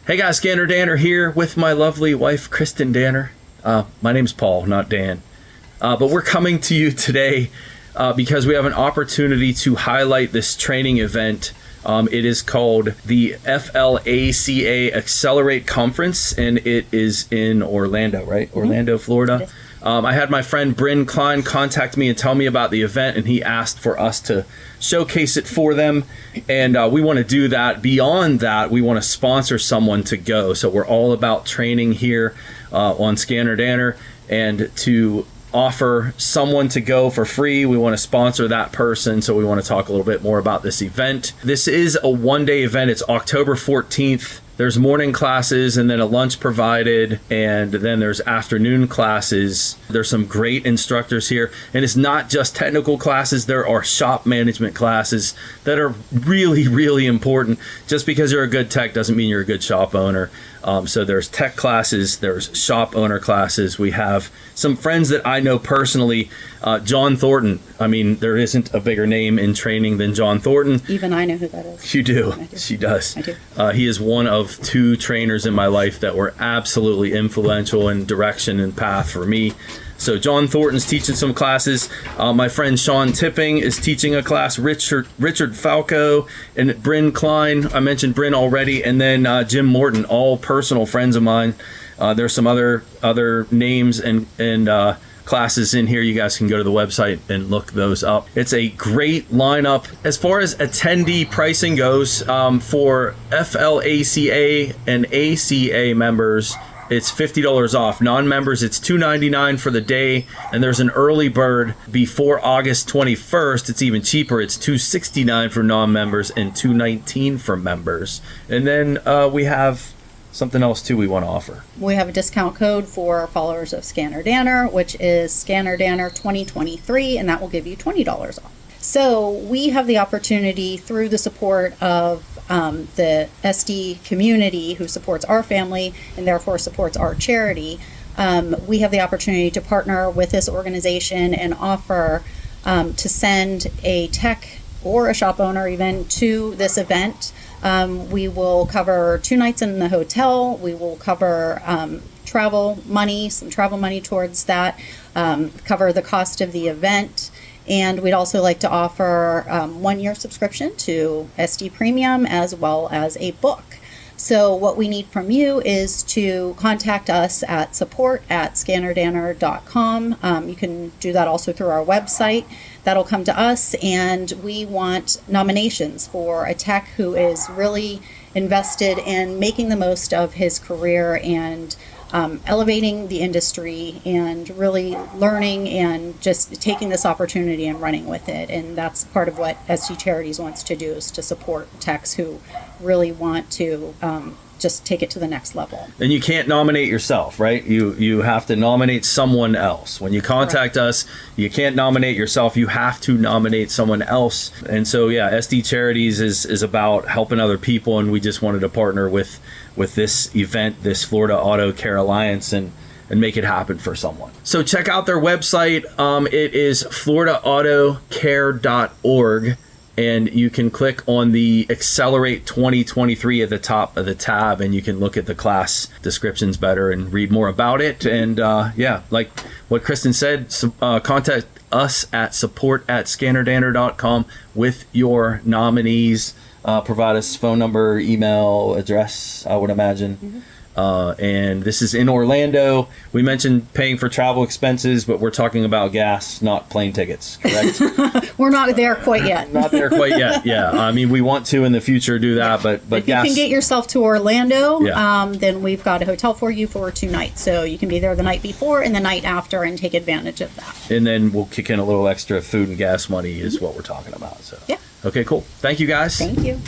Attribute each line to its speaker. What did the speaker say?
Speaker 1: Hey guys, ScannerDanner here with my lovely wife, Kristen Danner. My name's Paul, not Dan. But we're coming to you today because we have an opportunity to highlight this training event. It is called the FLACA Accelerate Conference, and it is in Orlando, right? Mm-hmm. Orlando, Florida. I had my friend Bryn Klein contact me and tell me about the event, and he asked for us to showcase it for them. And we want to do that. Beyond that, we want to sponsor someone to go. So we're all about training here on ScannerDanner, and to offer someone to go for free, we want to sponsor that person. So we want to talk a little bit more about this event. This is a one-day event. It's October 14th. There's morning classes and then a lunch provided, and then there's afternoon classes. There's some great instructors here, and it's not just technical classes. There are shop management classes that are really, really important. Just because you're a good tech doesn't mean you're a good shop owner. So there's tech classes, there's shop owner classes. We have some friends that I know personally, John Thornton. I mean, there isn't a bigger name in training than John Thornton.
Speaker 2: Even I know who that is.
Speaker 1: You do. She does.
Speaker 2: I do.
Speaker 1: He is one of two trainers in my life that were absolutely influential in direction and path for me. So John Thornton's teaching some classes. My friend Sean Tipping is teaching a class. Richard Falco and Bryn Klein. I mentioned Bryn already. And then Jim Morton, all personal friends of mine. There's some other names and classes in here. You guys can go to the website and look those up. It's a great lineup. As far as attendee pricing goes, for FLACA and ACA members, it's $50 off. Non-members, it's $299 for the day, and there's an early bird before August 21st. It's even cheaper. It's $269 for non-members and $219 for members. And then we have something else too we want to offer.
Speaker 2: We have a discount code for followers of ScannerDanner, which is ScannerDanner 2023, and that will give you $20 off. So we have the opportunity, through the support of the SD community who supports our family and therefore supports our charity, we have the opportunity to partner with this organization and offer to send a tech or a shop owner even to this event. We will cover 2 nights in the hotel. We will cover travel money, some travel money towards that, cover the cost of the event. And we'd also like to offer 1-year subscription to SD Premium as well as a book. So what we need from you is to contact us at support@scannerdanner.com. You can do that also through our website. That'll come to us, and we want nominations for a tech who is really invested in making the most of his career and elevating the industry and really learning and just taking this opportunity and running with it. And that's part of what SD Charities wants to do, is to support techs who really want to just take it to the next level.
Speaker 1: And you can't nominate yourself, right? You have to nominate someone else. When you contact us, you can't nominate yourself. You have to nominate someone else. And so, yeah, SD Charities is about helping other people, and we just wanted to partner with this event, this Florida Auto Care Alliance, and make it happen for someone. So check out their website. It is floridaautocare.org. And you can click on the Accelerate 2023 at the top of the tab, and you can look at the class descriptions better and read more about it. And yeah, like what Kristen said, contact us at support@scannerdanner.com with your nominees. Provide us phone number, email, address, I would imagine. Mm-hmm. And this is in Orlando. We mentioned paying for travel expenses, but we're talking about gas, not plane tickets, correct?
Speaker 2: We're not there quite yet.
Speaker 1: Not there quite yet, yeah. I mean, we want to in the future do that, but
Speaker 2: if
Speaker 1: gas.
Speaker 2: You can get yourself to Orlando, then we've got a hotel for you for 2 nights. So you can be there the night before and the night after and take advantage of that.
Speaker 1: And then we'll kick in a little extra food and gas money is what we're talking about. So
Speaker 2: yeah.
Speaker 1: Okay, cool. Thank you, guys.
Speaker 2: Thank you.